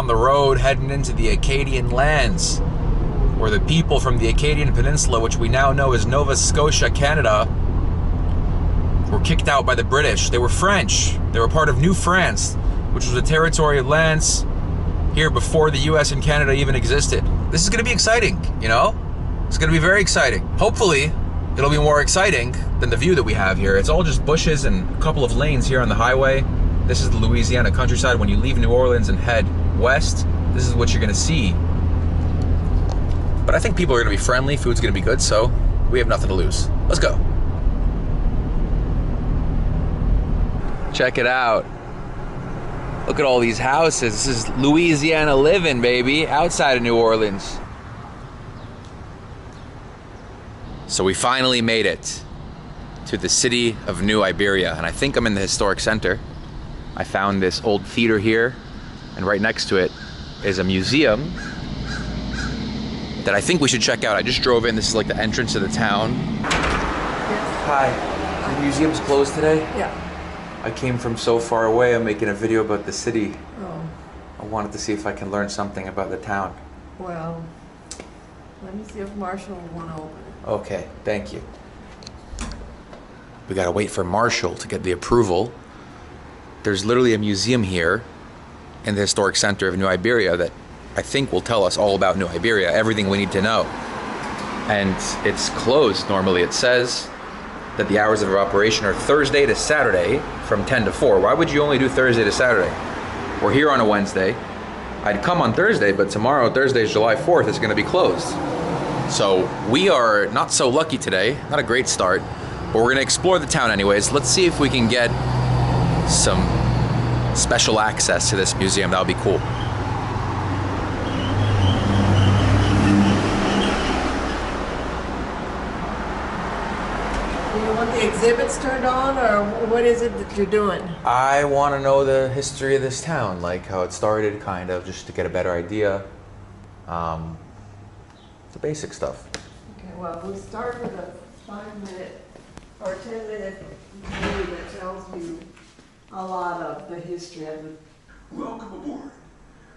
on the road heading into the Acadian lands, where the people from the Acadian Peninsula, which we now know as Nova Scotia, Canada, were kicked out by the British. They were French. They were part of New France, which was a territory of lands here before the US and Canada even existed. This is gonna be exciting, you know? It's gonna be very exciting. Hopefully, it'll be more exciting than the view that we have here. It's all just bushes and a couple of lanes here on the highway. This is the Louisiana countryside. When you leave New Orleans and head west, this is what you're gonna see. But I think people are gonna be friendly, food's gonna be good, so we have nothing to lose. Let's go. Check it out. Look at all these houses. This is Louisiana living, baby, outside of New Orleans. So we finally made it to the city of New Iberia, and I think I'm in the historic center. I found this old theater here, and right next to it is a museum that I think we should check out. I just drove in. This is like the entrance to the town. Yes. Hi. The museum's closed today? Yeah. I came from so far away. I'm making a video about the city. Oh. I wanted to see if I can learn something about the town. Well, let me see if Marshall will want to open it. Okay, thank you. We gotta wait for Marshall to get the approval. There's literally a museum here in the historic center of New Iberia that I think will tell us all about New Iberia, everything we need to know. And it's closed normally. It says that the hours of operation are Thursday to Saturday from 10 to 4. Why would you only do Thursday to Saturday? We're here on a Wednesday. I'd come on Thursday, but tomorrow, Thursday, July 4th, is gonna be closed. So we are not so lucky today, not a great start, but we're gonna explore the town anyways. Let's see if we can get some special access to this museum. That would be cool. Do you want the exhibits turned on, or what is it that you're doing? I want to know the history of this town, like how it started, kind of, just to get a better idea. The basic stuff. Okay, well, we'll start with a 5-minute or 10-minute movie that tells you a lot of the history of the... Welcome aboard.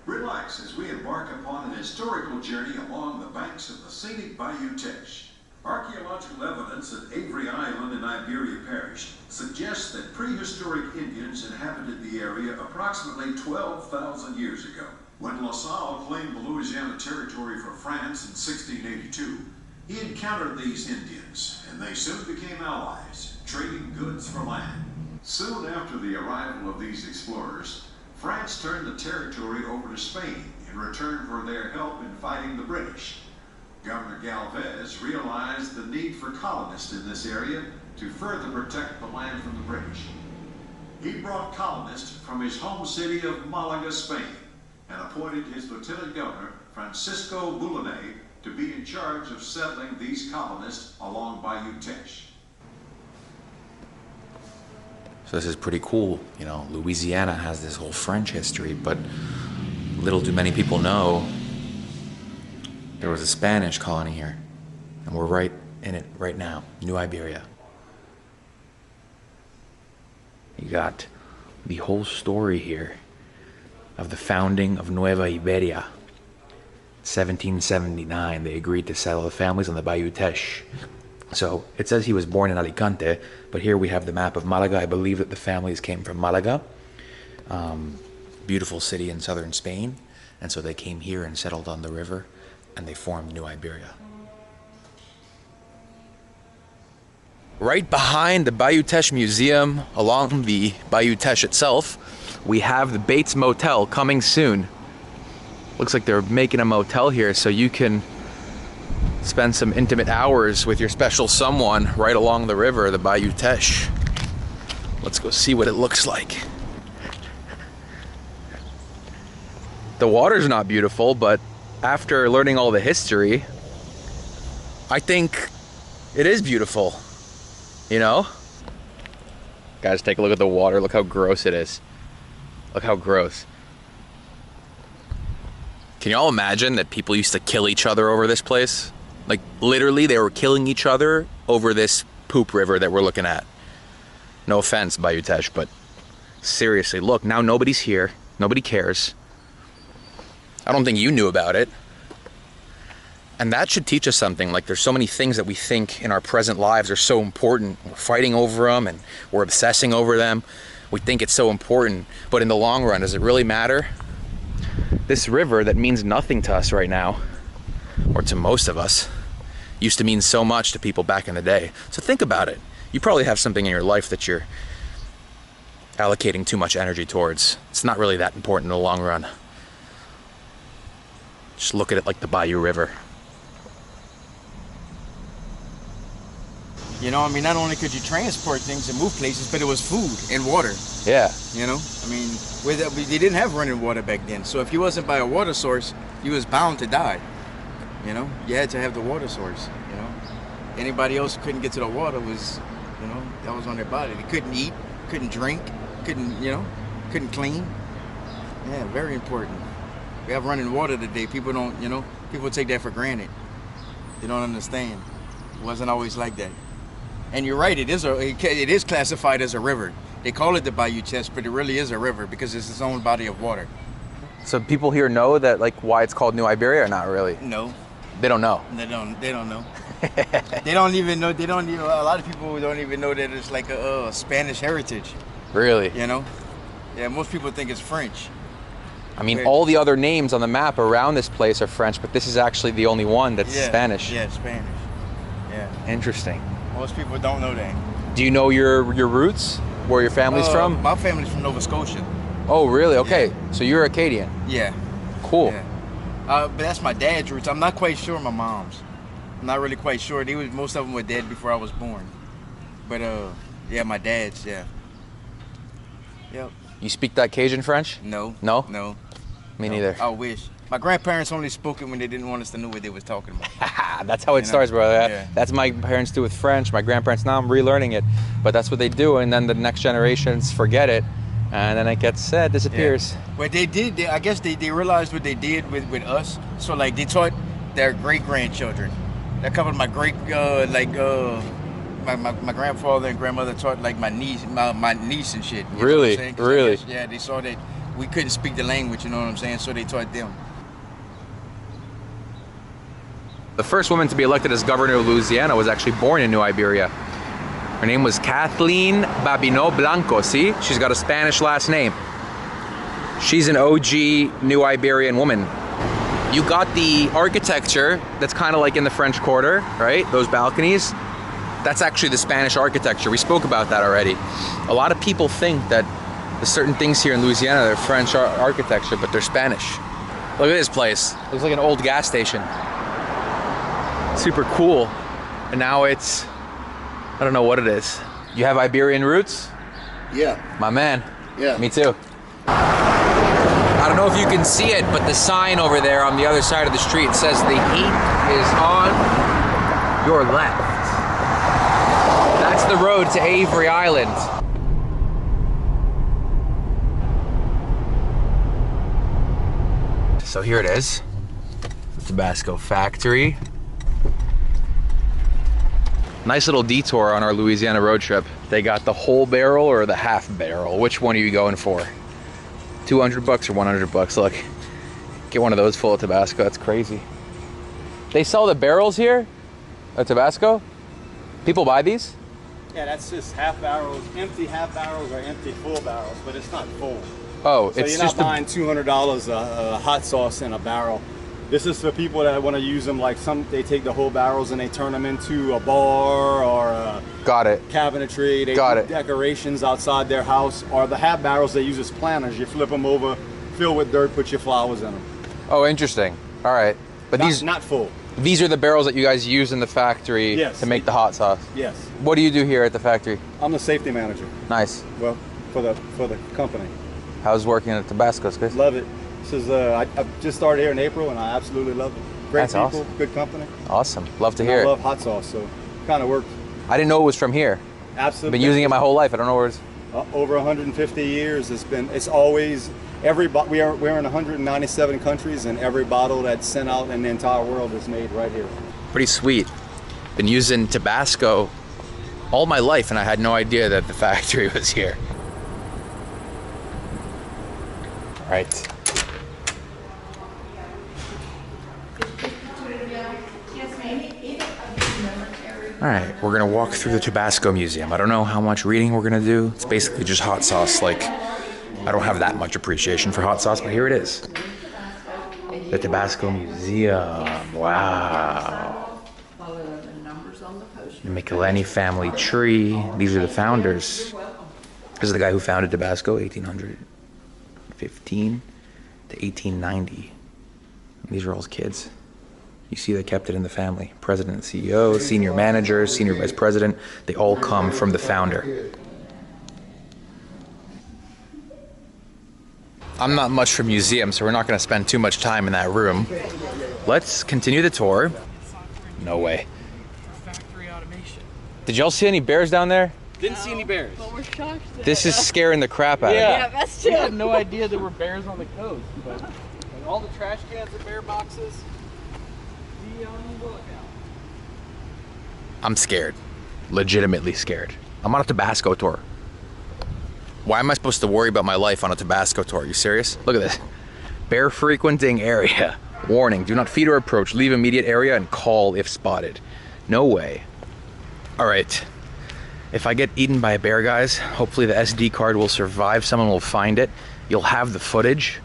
Relax as we embark upon an historical journey along the banks of the scenic Bayou Teche. Archaeological evidence at Avery Island in Iberia Parish suggests that prehistoric Indians inhabited the area approximately 12,000 years ago. When La Salle claimed the Louisiana territory for France in 1682, he encountered these Indians, and they soon became allies, trading goods for land. Soon after the arrival of these explorers, France turned the territory over to Spain in return for their help in fighting the British. Governor Galvez realized the need for colonists in this area to further protect the land from the British. He brought colonists from his home city of Malaga, Spain, and appointed his lieutenant governor, Francisco Boulogne, to be in charge of settling these colonists along Bayou Teche. So this is pretty cool. You know, Louisiana has this whole French history, but little do many people know there was a Spanish colony here, and we're right in it right now, New Iberia. You got the whole story here of the founding of Nueva Iberia. 1779, they agreed to settle the families on the Bayou Teche. So it says he was born in Alicante, but here we have the map of Malaga. I believe that the families came from Malaga, beautiful city in southern Spain, and so they came here and settled on the river, and they formed New Iberia. Right behind the Bayou Teche Museum, along the Bayou Teche itself, we have the Bates Motel coming soon. Looks like they're making a motel here so you can spend some intimate hours with your special someone right along the river, the Bayou Teche. Let's go see what it looks like. The water's not beautiful, but after learning all the history, I think it is beautiful, you know? Guys, take a look at the water. Look how gross it is. Look how gross. Can y'all imagine that people used to kill each other over this place? Like, literally, they were killing each other over this poop river that we're looking at. No offense, Bayou Teche, but seriously, look, now nobody's here. Nobody cares. I don't think you knew about it. And that should teach us something. Like, there's so many things that we think in our present lives are so important. We're fighting over them and we're obsessing over them. We think it's so important, but in the long run, does it really matter? This river that means nothing to us right now, or to most of us, used to mean so much to people back in the day. So think about it. You probably have something in your life that you're allocating too much energy towards. It's not really that important in the long run. Just look at it like the Bayou River. You know, I mean, not only could you transport things and move places, but it was food and water. Yeah. You know, I mean, they didn't have running water back then. So if you wasn't by a water source, you was bound to die. You know, you had to have the water source, you know. Anybody else who couldn't get to the water was, you know, that was on their body. They couldn't eat, couldn't drink, couldn't, you know, couldn't clean. Yeah, very important. We have running water today. People don't, you know, people take that for granted. They don't understand. It wasn't always like that. And you're right, it is classified as a river. They call it the Bayou Teche, but it really is a river because it's its own body of water. So people here know that, like, why it's called New Iberia, or not really? No. They don't know. They don't know. They don't even know. A lot of people don't even know that it's like a Spanish heritage. Really? You know? Yeah, most people think it's French. I mean, all the other names on the map around this place are French, but this is actually the only one that's Spanish. Yeah, Spanish. Yeah. Interesting. Most people don't know that. Do you know your roots? Where your family's from? My family's from Nova Scotia. Oh, really? Okay. Yeah. So you're Acadian. Yeah. Cool. Yeah. But that's my dad's roots. I'm not quite sure my mom's. I'm not really quite sure. Most of them were dead before I was born. But yeah, my dad's, yeah. Yep. You speak that Cajun French? No. No? No. Me neither. I wish. My grandparents only spoke it when they didn't want us to know what they was talking about. That's how it starts, brother. Yeah. That's my parents do with French. My grandparents, now I'm relearning it. But that's what they do, and then the next generations forget it, and then it gets disappears. Yeah. But they did, I guess they realized what they did with us. So, like, they taught their great-grandchildren. A couple of my my grandfather and grandmother taught, like, my niece and shit. You know what I'm saying? 'Cause Really? I guess, yeah, they saw that we couldn't speak the language, you know what I'm saying? So they taught them. The first woman to be elected as governor of Louisiana was actually born in New Iberia. Her name was Kathleen Babineau Blanco. See? She's got a Spanish last name. She's an OG New Iberian woman. You got the architecture that's kind of like in the French Quarter, right? Those balconies. That's actually the Spanish architecture. We spoke about that already. A lot of people think that there's certain things here in Louisiana that are French architecture, but they're Spanish. Look at this place. Looks like an old gas station. Super cool. And now it's, I don't know what it is. You have Iberian roots? Yeah. My man. Yeah. Me too. I don't know if you can see it, but the sign over there on the other side of the street says the heat is on your left. That's the road to Avery Island. So here it is, the Tabasco factory. Nice little detour on our Louisiana road trip. They got the whole barrel or the half barrel. Which one are you going for? 200 bucks or 100 bucks? Look, get one of those full of Tabasco. That's crazy. They sell the barrels here at Tabasco? People buy these? Yeah, that's just half barrels, empty half barrels or empty full barrels, but it's not full. Oh, So it's you're just not buying $200 a hot sauce in a barrel. This is for people that want to use them, like they take the whole barrels and they turn them into a bar or a Got it. cabinetry. They Got do it. decorations outside their house, or the half barrels they use as planters. You flip them over, fill with dirt, put your flowers in them. Oh, interesting. All right. But Not full. these are the barrels that you guys use in the factory Yes. to make the hot sauce. Yes. What do you do here at the factory? I'm the safety manager. Nice. Well, for the company. How's working at Tabasco, Chris? Love it. This is I just started here in April, and I absolutely love it. Great That's people, awesome. good company. Awesome. Love to And hear I it. love hot sauce, so kind of worked. I didn't know it was from here. I've Absolutely. been using it my whole life. I don't know where it's... Over 150 years. It's always we're in 197 countries, and every bottle that's sent out in the entire world is made right here. Pretty sweet. Been using Tabasco all my life, and I had no idea that the factory was here. All right. All right, we're gonna walk through the Tabasco Museum. I don't know how much reading we're gonna do. It's basically just hot sauce. Like, I don't have that much appreciation for hot sauce, but here it is. The Tabasco Museum. Wow. The Michelini family tree. These are the founders. This is the guy who founded Tabasco, 1815 to 1890. These are all his kids. You see they kept it in the family. President, CEO, senior manager, senior vice president. They all come from the founder. I'm not much for museums, so we're not going to spend too much time in that room. Let's continue the tour. No way. Factory automation. Did y'all see any bears down there? Didn't see any bears. But we're shocked. This is scaring the crap out of me. Yeah, that's true. We had no idea there were bears on the coast, but like, all the trash cans are bear boxes. Be on the lookout. I'm scared. Legitimately scared. I'm on a Tabasco tour. Why am I supposed to worry about my life on a Tabasco tour? Are you serious? Look at this. Bear frequenting area. Warning, do not feed or approach. Leave immediate area and call if spotted. No way. All right. If I get eaten by a bear, guys, hopefully the SD card will survive. Someone will find it. You'll have the footage.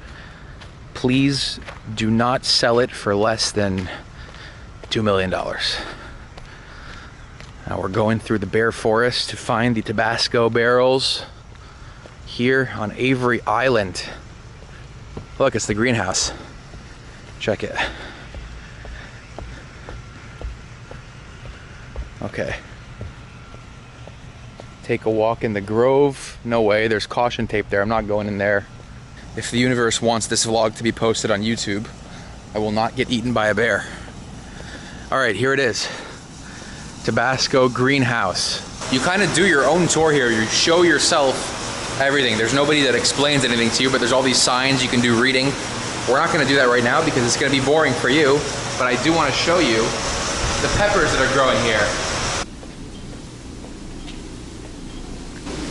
Please do not sell it for less than $2 million. Now we're going through the bear forest to find the Tabasco barrels here on Avery Island. Look, it's the greenhouse. Check it. Okay. Take a walk in the grove. No way, there's caution tape there. I'm not going in there. If the universe wants this vlog to be posted on YouTube, I will not get eaten by a bear. All right, here it is. Tabasco greenhouse. You kind of do your own tour here. You show yourself everything. There's nobody that explains anything to you, but there's all these signs you can do reading. We're not gonna do that right now because it's gonna be boring for you, but I do wanna show you the peppers that are growing here.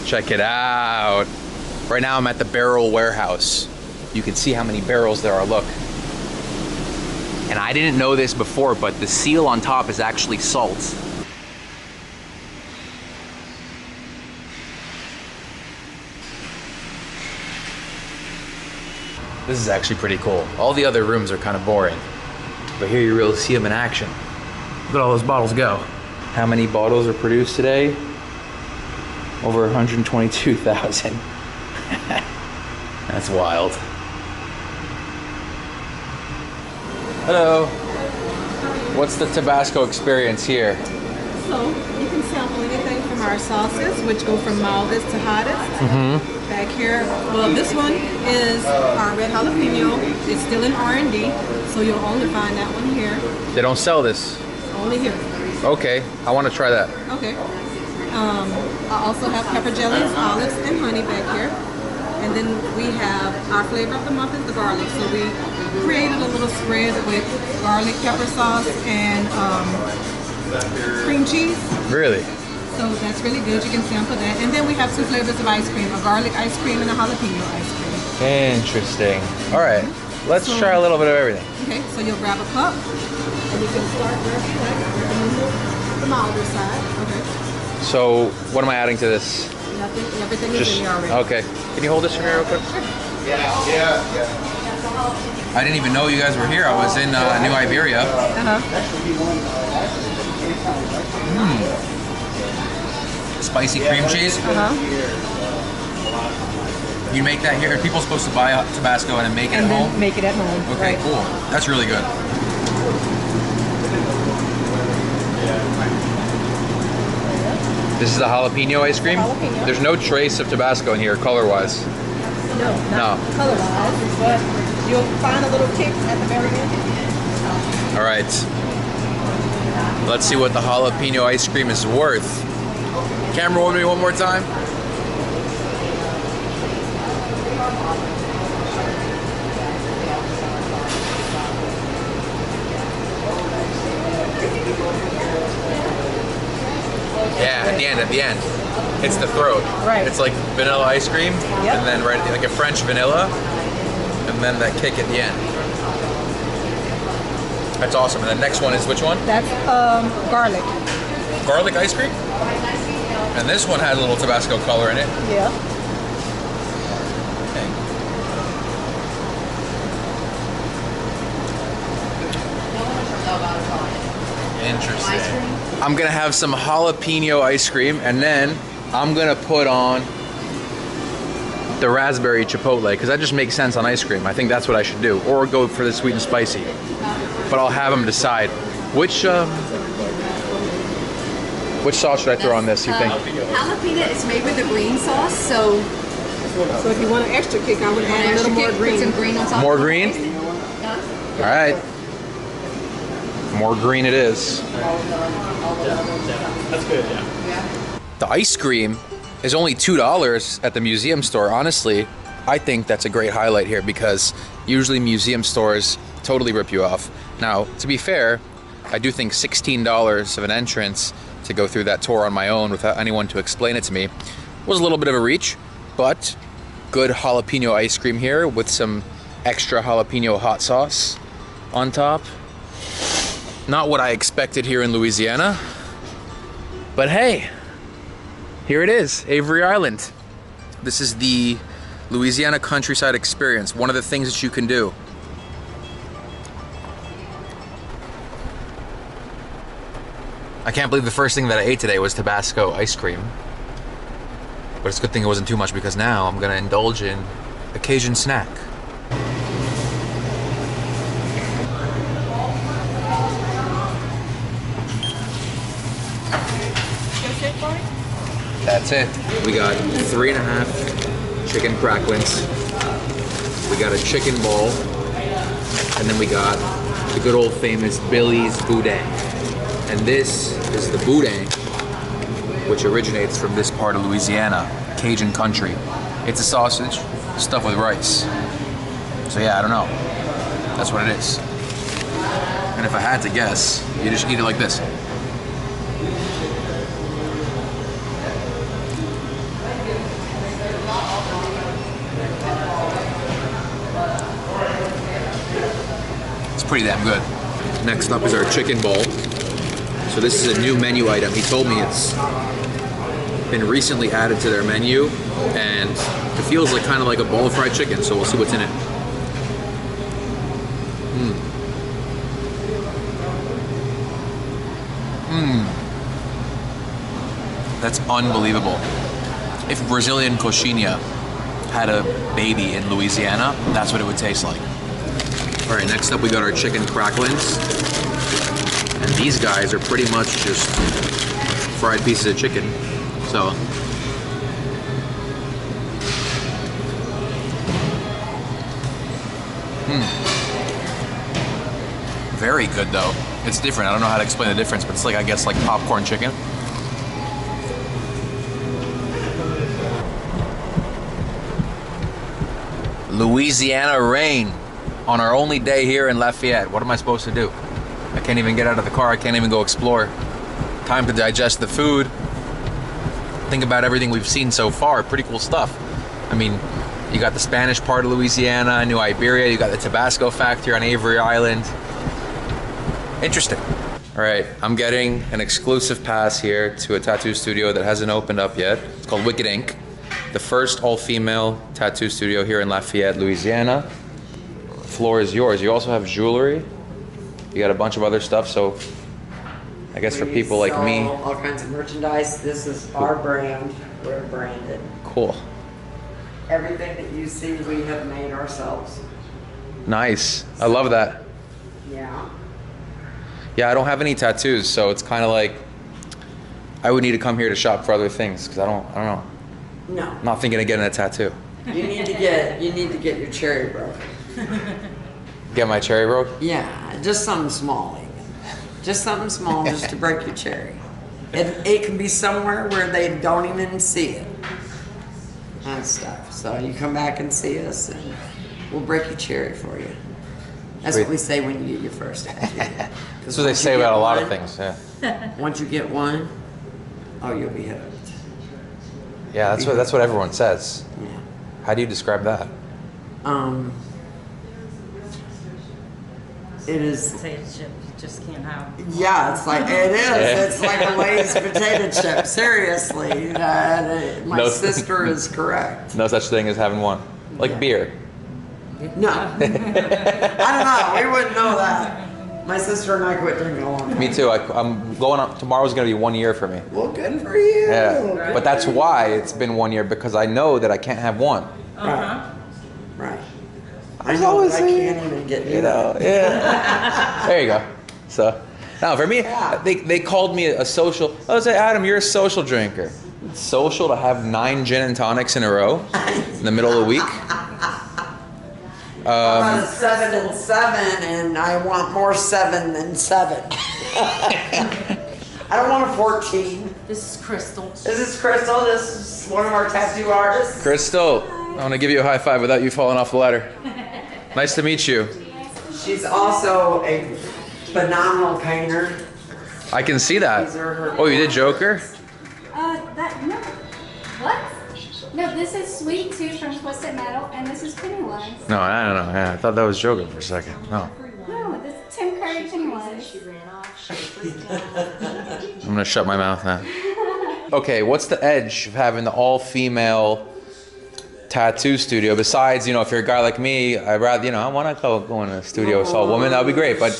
Check it out. Right now I'm at the barrel warehouse. You can see how many barrels there are, look. And I didn't know this before, but the seal on top is actually salt. This is actually pretty cool. All the other rooms are kind of boring, but here you really see them in action. Look at all those bottles go. How many bottles are produced today? Over 122,000. That's wild. Hello. What's the Tabasco experience here? So you can sample anything from our sauces, which go from mildest to hottest. Back here, well, this one is our red jalapeno. It's still in R&D, so you'll only find that one here. They don't sell this. Only here. Okay, I want to try that. Okay. I also have pepper jellies, olives, and honey back here. And then we have our flavor of the month is the garlic. So we created a little spread with garlic pepper sauce and cream cheese. Really? So that's really good. You can sample that. And then we have two flavors of ice cream, a garlic ice cream and a jalapeno ice cream. Interesting. All right, let's try a little bit of everything. Okay, so you'll grab a cup and you can start wherever you like. The milder side. Okay. So what am I adding to this? Nothing, everything is Just, in here already. okay. Can you hold this for me real quick? Yeah. I didn't even know you guys were here. I was in New Iberia. Spicy cream cheese. You make that here? Are people supposed to buy Tabasco and then make it at home? Make it at home. Okay, right. cool. That's really good. This is the jalapeno ice cream? Jalapeno. There's no trace of Tabasco in here, color-wise. No, not color-wise, but you'll find a little kick at the very end. All right. Let's see what the jalapeno ice cream is worth. Camera, roll me one more time. Yeah, at the end. It's the throat. Right. It's like vanilla ice cream, Yep. and then right, like a French vanilla, and then that kick at the end. That's awesome. And the next one is which one? That's garlic. garlic ice cream? And this one had a little Tabasco color in it. Yeah. Okay. Interesting. I'm gonna have some jalapeno ice cream, and then I'm gonna put on the raspberry chipotle, because that just makes sense on ice cream. I think that's what I should do, or go for the sweet and spicy. But I'll have them decide which sauce should I throw on this. You think? Jalapeno is made with a green sauce, so So if you want an extra kick, I would add a little more put green. some green on top. More green? All right. More green it is. That's good, yeah. The ice cream is only $2 at the museum store. Honestly, I think that's a great highlight here, because usually museum stores totally rip you off. Now, to be fair, I do think $16 of an entrance to go through that tour on my own without anyone to explain it to me was a little bit of a reach, but good jalapeno ice cream here with some extra jalapeno hot sauce on top. Not what I expected here in Louisiana, but hey, here it is, Avery Island. This is the Louisiana countryside experience, one of the things that you can do. I can't believe the first thing that I ate today was Tabasco ice cream. But it's a good thing it wasn't too much, because now I'm gonna indulge in a Cajun snack. That's it. We got 3.5 chicken cracklings. We got a chicken ball. And then we got the good old famous Billy's Boudin. And this is the Boudin, which originates from this part of Louisiana, Cajun country. It's a sausage stuffed with rice. So yeah, I don't know. That's what it is. And if I had to guess, you just eat it like this. It's pretty damn good. Next up is our chicken bowl. So this is a new menu item. He told me it's been recently added to their menu, and it feels like kind of like a bowl of fried chicken, so we'll see what's in it. That's unbelievable. If Brazilian coxinha had a baby in Louisiana, that's what it would taste like. All right, next up we got our chicken cracklings. And these guys are pretty much just fried pieces of chicken. So, very good though. It's different. I don't know how to explain the difference, but it's like, I guess, like popcorn chicken. Louisiana rain on our only day here in Lafayette. What am I supposed to do? I can't even get out of the car. I can't even go explore. Time to digest the food. Think about everything we've seen so far. Pretty cool stuff. I mean, you got the Spanish part of Louisiana, New Iberia. You got the Tabasco factory on Avery Island. Interesting. All right, I'm getting an exclusive pass here to a tattoo studio that hasn't opened up yet. It's called Wicked Ink. The first all-female tattoo studio here in Lafayette, Louisiana. The floor is yours. You also have jewelry. You got a bunch of other stuff, so I guess for people like me. All kinds of merchandise. This is our brand. We're branded. Cool. Everything that you see, we have made ourselves. Nice. I love that. Yeah. Yeah, I don't have any tattoos, so it's kind of like I would need to come here to shop for other things, because I don't know. No. I'm not thinking of getting a tattoo. You need to get your cherry broken. Get my cherry broke? Yeah, just something small even. Just something small just to break your cherry. It can be somewhere where they don't even see it. And stuff. So you come back and see us and we'll break your cherry for you. That's what we say when you get your first tattoo. That's what they say about a lot of things, yeah. Once you get one, oh, you'll be hooked. Yeah, that's what everyone says. Yeah. How do you describe that? It is. Potato chip, you just can't have. Yeah, it's like it is. It's like a Lay's potato chip. Seriously, my No. sister is correct. No such thing as having one. Like beer. No, I don't know. We wouldn't know that. My sister and I quit drinking a long time. Me too. I'm going up. Tomorrow's going to be 1 year for me. Well, good for you. Yeah. But that's why it's been 1 year, because I know that I can't have one. Right. Right. I was know always that I can't even get You know, yeah. There you go. So, now for me, Yeah. they called me a social. I say, Adam, you're a social drinker. It's social to have 9 gin and tonics in a row in the middle of the week. I'm a 7 and 7, and I want more 7 than 7. I don't want a 14. This is Crystal. This is Crystal. This is one of our tattoo artists. Crystal, I want to give you a high five without you falling off the ladder. Nice to meet you. She's also a phenomenal painter. I can see that. These are her Oh, you did Joker? No. What? No, this is Sweet Tooth from Twisted Metal, and this is Pennywise. No, I don't know. Yeah, I thought that was Joker for a second. No. No, this is Tim Curry Pennywise. I'm going to shut my mouth now. Okay, what's the edge of having the all-female tattoo studio? Besides, if you're a guy like me, I'd rather, I want to go in a studio with all women. That would be great. But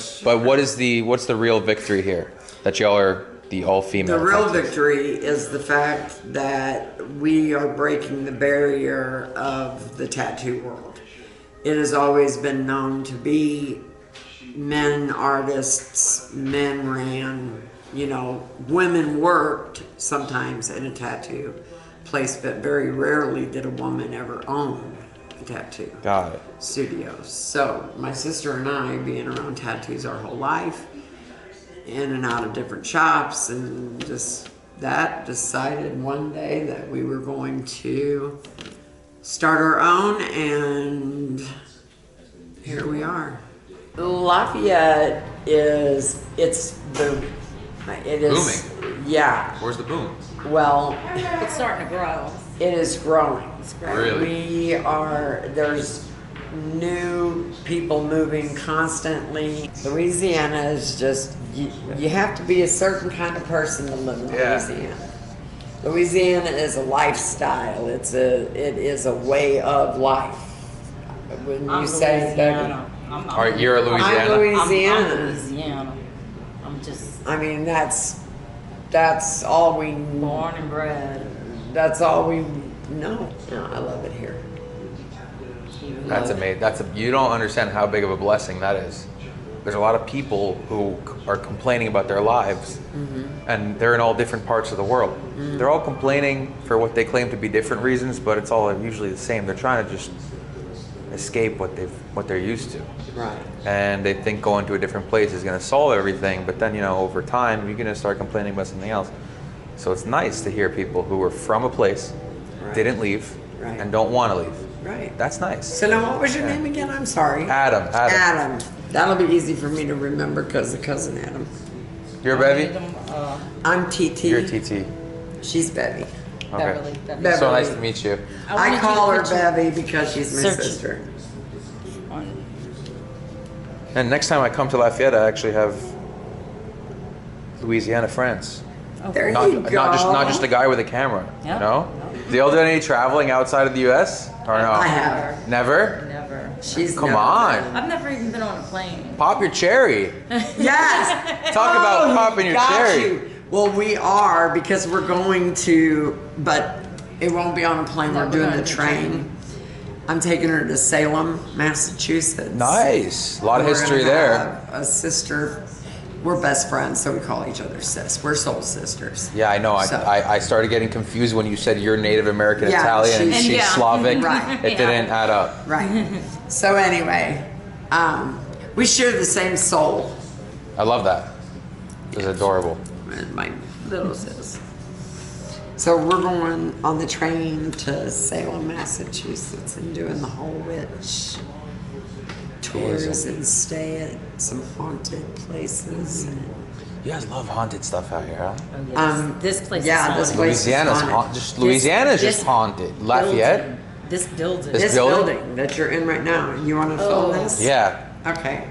what's the real victory here? That y'all are the all-female. The real tattoo? victory is the fact that we are breaking the barrier of the tattoo world. It has always been known to be men artists, men ran, women worked sometimes in a tattoo place, but very rarely did a woman ever own a tattoo Got it. studio. So my sister and I, being around tattoos our whole life, in and out of different shops, and just that decided one day that we were going to start our own, and here we are. Lafayette is booming. It is Booming? Yeah. Where's the boom? Well, It's starting to grow. it is growing. Really? There's new people moving constantly. Louisiana is just, you have to be a certain kind of person to live in Louisiana. Louisiana is a lifestyle. It is a way of life. When you say that, All right, you're a Louisiana? I'm Louisiana. I'm Louisiana. I'm just I mean, that's all we born and bred. That's all we know. No, I love it here. That's amazing. You don't understand how big of a blessing that is. There's a lot of people who are complaining about their lives, and they're in all different parts of the world. They're all complaining for what they claim to be different reasons, but it's all usually the same. They're trying to just escape what they're used to. Right. And they think going to a different place is going to solve everything, but then over time you're going to start complaining about something else. So it's nice to hear people who are from a place, didn't leave, and don't want to leave. Right. That's nice. So now, what was your name again? I'm sorry. Adam. Adam. That'll be easy for me to remember because of cousin Adam. You're Bevy? I'm TT. You're TT. She's Bevy. Okay. Beverly. So nice to meet you. I call her Bevy because she's my sister. And next time I come to Lafayette, I actually have Louisiana friends. There Not, you go. not just a guy with a camera. Yep. You know? Do y'all do any traveling outside of the U.S. or no? I have. Never? Never. She's Come never on. been. I've never even been on a plane. Pop your cherry. Yes. Talk about popping your got cherry. you. Well, we are because we're going to, but it won't be on a plane. No, we're we're doing going the to train. I'm taking her to Salem, Massachusetts. Nice. A lot of We're history gonna there. have a sister. We're best friends, so we call each other sis. We're soul sisters. Yeah, I know. So- I started getting confused when you said you're Native American Yeah, Italian and she's- she's Yeah. Slavic. Right. It didn't add up. Right. So anyway, we share the same soul. I love that. It's adorable. And my little sis. So we're going on the train to Salem, Massachusetts, and doing the whole witch tours Amazing. and stay at some haunted places. You guys love haunted stuff out here, huh? Oh, yes. This place yeah, is this haunted. place is Louisiana's haunted. Louisiana's this just haunted. Lafayette? This building. This This building? building that you're in right now. You want to film this? Yeah. Okay.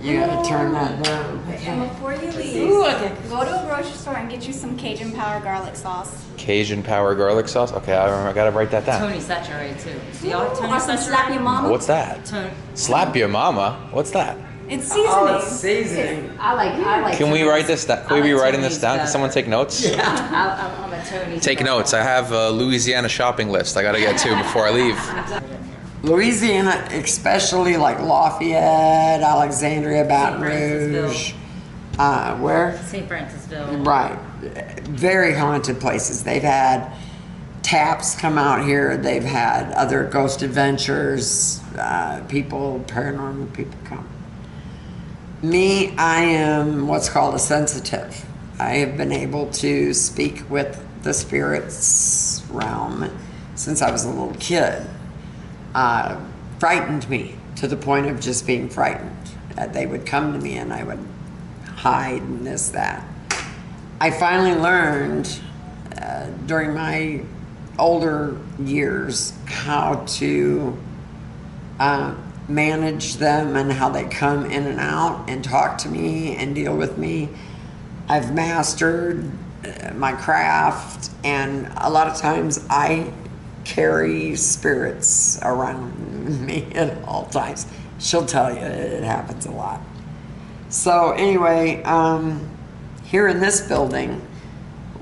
You gotta turn that down. And before you leave, Ooh, okay. go to a grocery store and get you some Cajun Power garlic sauce. Cajun Power garlic sauce. Okay, I gotta write that down. Tony Saturday too. Do y'all have Tony Or some Saturday? slap your mama. What's that? Tony. Slap your mama. What's that? It's seasoning. Oh, it's seasoning. I like. Can we write this down? Can we be writing this down? Can someone take notes? I'm a Tony. Take notes. I have a Louisiana shopping list I gotta get to before I leave. Louisiana, especially like Lafayette, Alexandria, Baton Rouge. Where? St. Francisville. Right. Very haunted places. They've had taps come out here. They've had other ghost adventures. People, paranormal people come. Me, I am what's called a sensitive. I have been able to speak with the spirits realm since I was a little kid. Frightened me to the point of just being frightened. They would come to me and I would hide and this, that. I finally learned during my older years how to manage them and how they come in and out and talk to me and deal with me. I've mastered my craft, and a lot of times I carry spirits around me at all times. She'll tell you it happens a lot. So anyway, here in this building,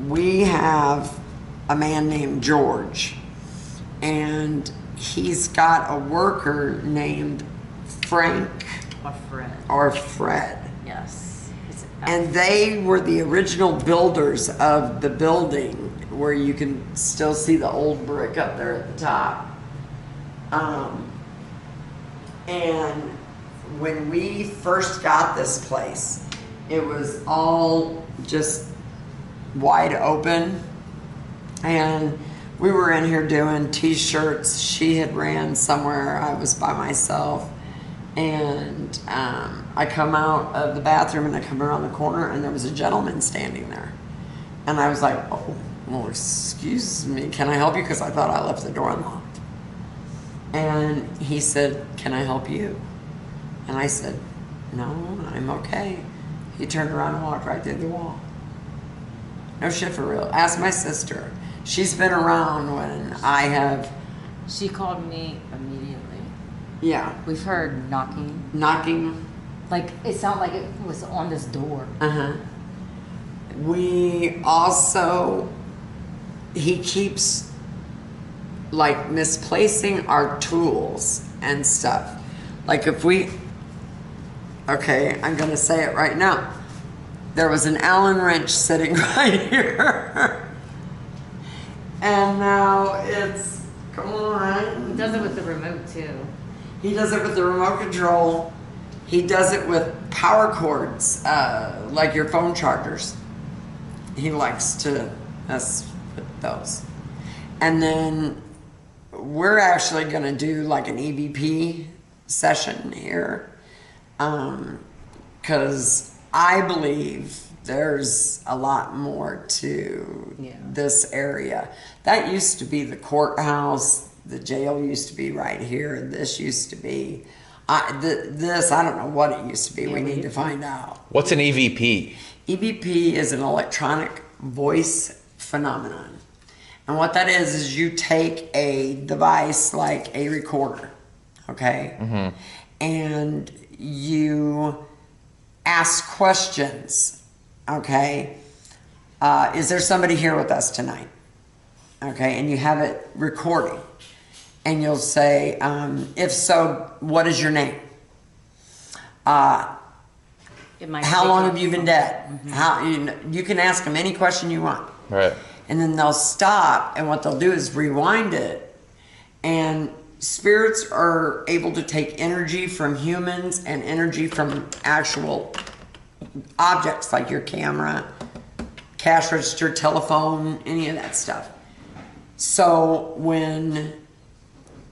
we have a man named George, and he's got a worker named Frank Or Fred. or Fred. Yes. And they were the original builders of the building where you can still see the old brick up there at the top. And when we first got this place, it was all just wide open. And we were in here doing t-shirts. She had ran somewhere. I was by myself. And I come out of the bathroom and I come around the corner and there was a gentleman standing there. And I was like, oh, well, excuse me, can I help you? Because I thought I left the door unlocked. And he said, can I help you? And I said, no, I'm okay. He turned around and walked right through the wall. No shit, for real. Ask my sister. She's been around when I have. She called me immediately. Yeah. We've heard knocking. Knocking. Like, it sounded like it was on this door. Uh-huh. We also, he keeps like misplacing our tools and stuff. Like if we, okay, I'm gonna say it right now. There was an Allen wrench sitting right here. And now it's, come on. He does it with the remote too. He does it with the remote control. He does it with power cords, like your phone chargers. He likes to mess with those. And then we're actually gonna do like an EVP session here. Because I believe there's a lot more to this area. That used to be the courthouse. The jail used to be right here. This used to be, this, I don't know what it used to be. We need to find out. What's an EVP? EVP is an electronic voice phenomenon. And what that is you take a device like a recorder, okay? Mm-hmm. And you ask questions, okay? Is there somebody here with us tonight? Okay, and you have it recording. And you'll say, if so, what is your name? How long have you been dead? Mm-hmm. How you can ask them any question you want. Right. And then they'll stop, and what they'll do is rewind it. And spirits are able to take energy from humans and energy from actual objects like your camera, cash register, telephone, any of that stuff. So when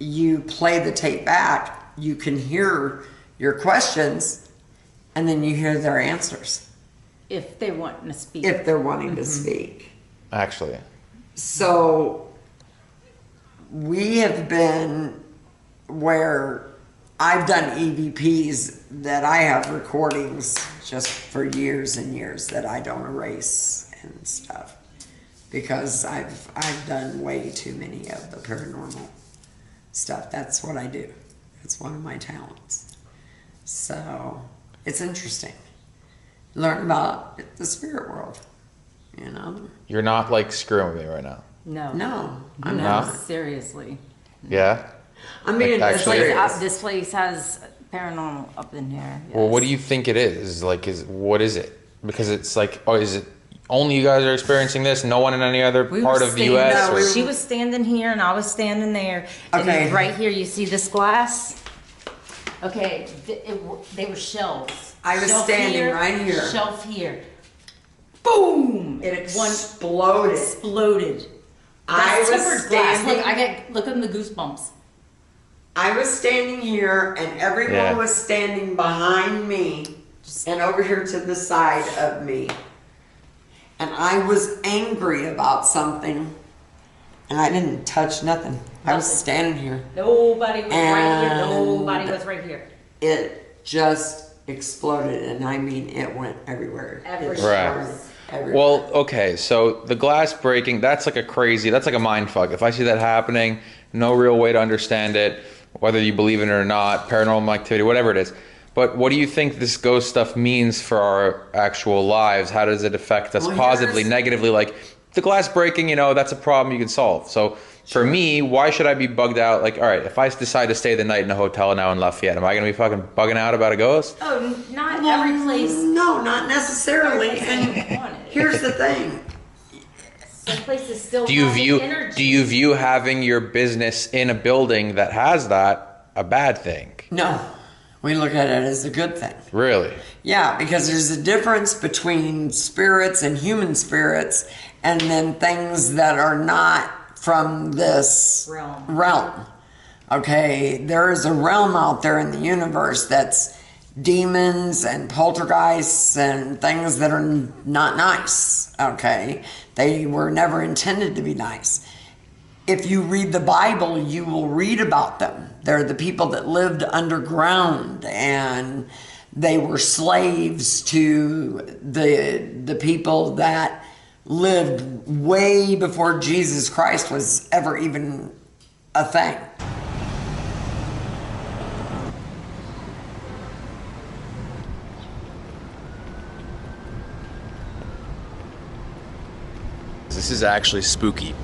you play the tape back, you can hear your questions and then you hear their answers. If they want to speak. If they're wanting to speak. Actually. So we have been where I've done EVPs that I have recordings just for years and years that I don't erase and stuff because I've done way too many of the paranormal stuff. That's what I do. It's one of my talents. So it's interesting. Learn about the spirit world, you know? You're not like screwing with me right now. No. No, I'm No, not. seriously. Yeah? I'm being Actually- serious. This place has paranormal up in here. Well, what do yes. you think it is? Like, what is it? Because it's like, oh, is it only you guys are experiencing this? No one in any other We part were of the standing- U.S.? no, or- she was standing here and I was standing there. Okay. And right here, you see this glass? Okay, they were shelves. I was Shelf standing right here. Shelf here. Boom! It One exploded. exploded. I That's was tempered glass. standing. Look at the goosebumps. I was standing here and everyone Yeah. was standing behind me and over here to the side of me. And I was angry about something and I didn't touch nothing. I was Nothing. standing here. Nobody was right here. And- Nobody was right here. It just exploded and I mean it went everywhere. Everywhere. It Right. started everywhere. Well, okay, so the glass breaking, that's like a mind fuck. If I see that happening, no real way to understand it, whether you believe in it or not, paranormal activity, whatever it is. But what do you think this ghost stuff means for our actual lives? How does it affect us Well, positively, here's- negatively? Like, the glass breaking, that's a problem you can solve. So for me, why should I be bugged out? Like, all right, if I decide to stay the night in a hotel now in Lafayette, am I going to be fucking bugging out about a ghost? Oh, not every place. No, not necessarily. Every place And doesn't want it. here's the thing. Some places still Do you have view energy. do you view having your business in a building that has that a bad thing? No, we look at it as a good thing. Really? Yeah, because there's a difference between spirits and human spirits and then things that are not from this realm. Okay, there is a realm out there in the universe that's demons and poltergeists and things that are not nice. Okay, they were never intended to be nice. If you read the Bible, you will read about them. They're the people that lived underground and they were slaves to the people that lived way before Jesus Christ was ever even a thing. This is actually spooky,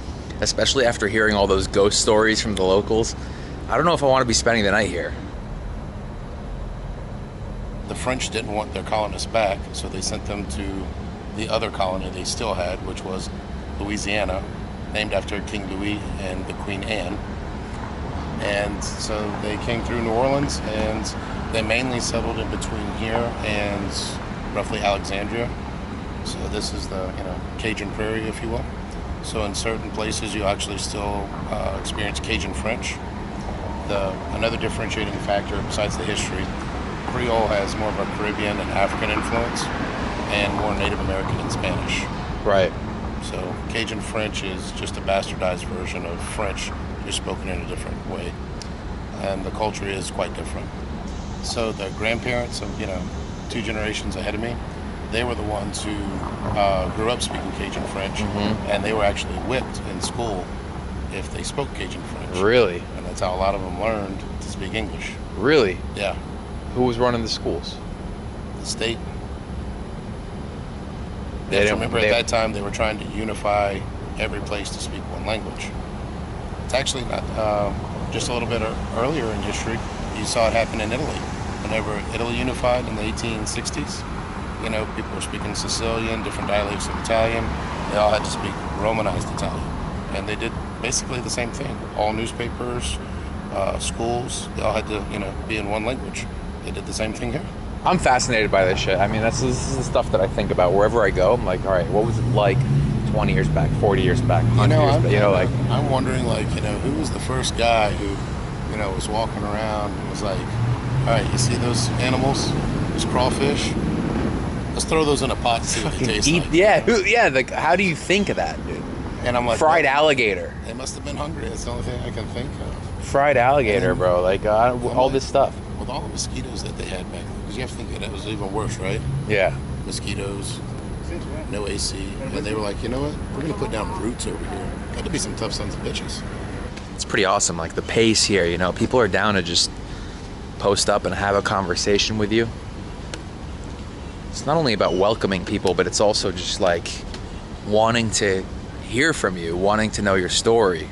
especially after hearing all those ghost stories from the locals. I don't know if I want to be spending the night here. The French didn't want their colonists back, so they sent them to the other colony they still had, which was Louisiana, named after King Louis and the Queen Anne. And so they came through New Orleans, and they mainly settled in between here and roughly Alexandria. So this is the Cajun prairie, if you will. So in certain places, you actually still experience Cajun French. Another differentiating factor besides the history, Creole has more of a Caribbean and African influence, and more Native American and Spanish. Right. So Cajun French is just a bastardized version of French, just spoken in a different way, and the culture is quite different. So the grandparents of 2 generations ahead of me, they were the ones who grew up speaking Cajun French, and they were actually whipped in school if they spoke Cajun French. Really? And that's how a lot of them learned to speak English. Really? Yeah. Who was running the schools? The state. You have to remember at that time they were trying to unify every place to speak one language. It's actually not, just a little bit earlier in history, you saw it happen in Italy. Whenever Italy unified in the 1860s, people were speaking Sicilian, different dialects of Italian. They all had to speak Romanized Italian. And they did basically the same thing. All newspapers, schools, they all had to, be in one language. They did the same thing here. I'm fascinated by this shit. I mean, this is the stuff that I think about wherever I go. I'm like, all right, what was it like 20 years back, 40 years back, 100 years back? I'm wondering, who was the first guy who, was walking around and was like, all right, you see those animals, those crawfish? Let's throw those in a pot and see what they taste like. Yeah, how do you think of that, dude? And I'm like, fried alligator. They must have been hungry. That's the only thing I can think of. Fried alligator, bro. All this stuff. with all the mosquitoes that they had back then, because you have to think that was even worse, right? Yeah. Mosquitoes, no AC, and they were like, you know what? We're gonna put down roots over here. Got to be some tough sons of bitches. It's pretty awesome, like the pace here, you know, people are down to just post up and have a conversation with you. It's not only about welcoming people, but it's also just like wanting to hear from you, wanting to know your story,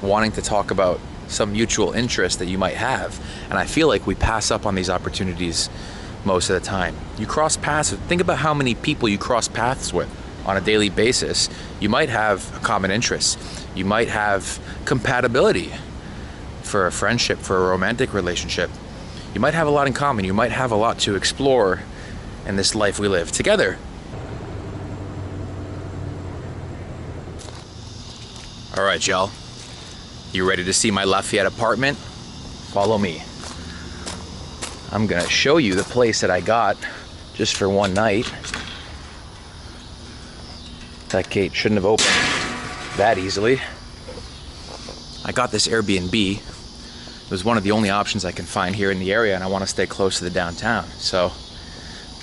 wanting to talk about some mutual interest that you might have. And I feel like we pass up on these opportunities most of the time. You cross paths, think about how many people you cross paths with on a daily basis. You might have a common interest. You might have compatibility for a friendship, for a romantic relationship. You might have a lot in common. You might have a lot to explore in this life we live together. All right, y'all. You ready to see my Lafayette apartment? Follow me. I'm gonna show you the place that I got just for one night. That gate shouldn't have opened that easily. I got this Airbnb. It was one of the only options I can find here in the area, and I want to stay close to the downtown. So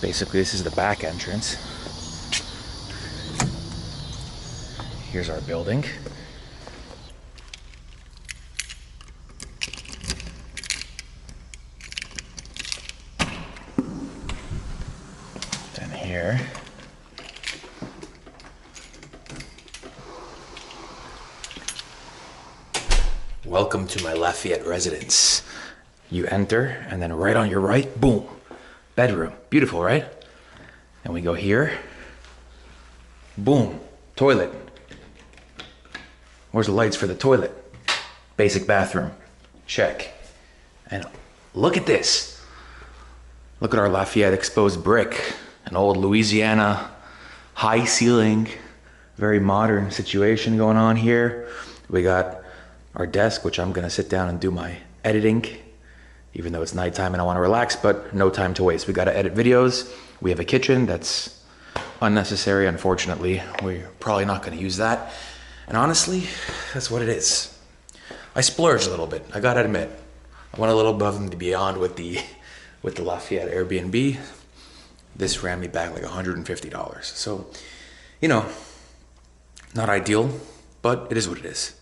basically this is the back entrance. Here's our building. Then here. Welcome to my Lafayette residence. You enter, and then right on your right, boom, bedroom. Beautiful, right? And we go here, boom, toilet. Where's the lights for the toilet? Basic bathroom, check. And look at this. Look at our Lafayette exposed brick, an old Louisiana high ceiling, very modern situation going on here. We got our desk, which I'm gonna sit down and do my editing, even though it's nighttime and I wanna relax, but no time to waste. We gotta edit videos. We have a kitchen that's unnecessary, unfortunately. We're probably not gonna use that. And honestly, that's what it is. I splurged a little bit, I gotta admit. I went a little above and beyond with the Lafayette Airbnb. This ran me back like $150. So, you know, not ideal, but it is what it is.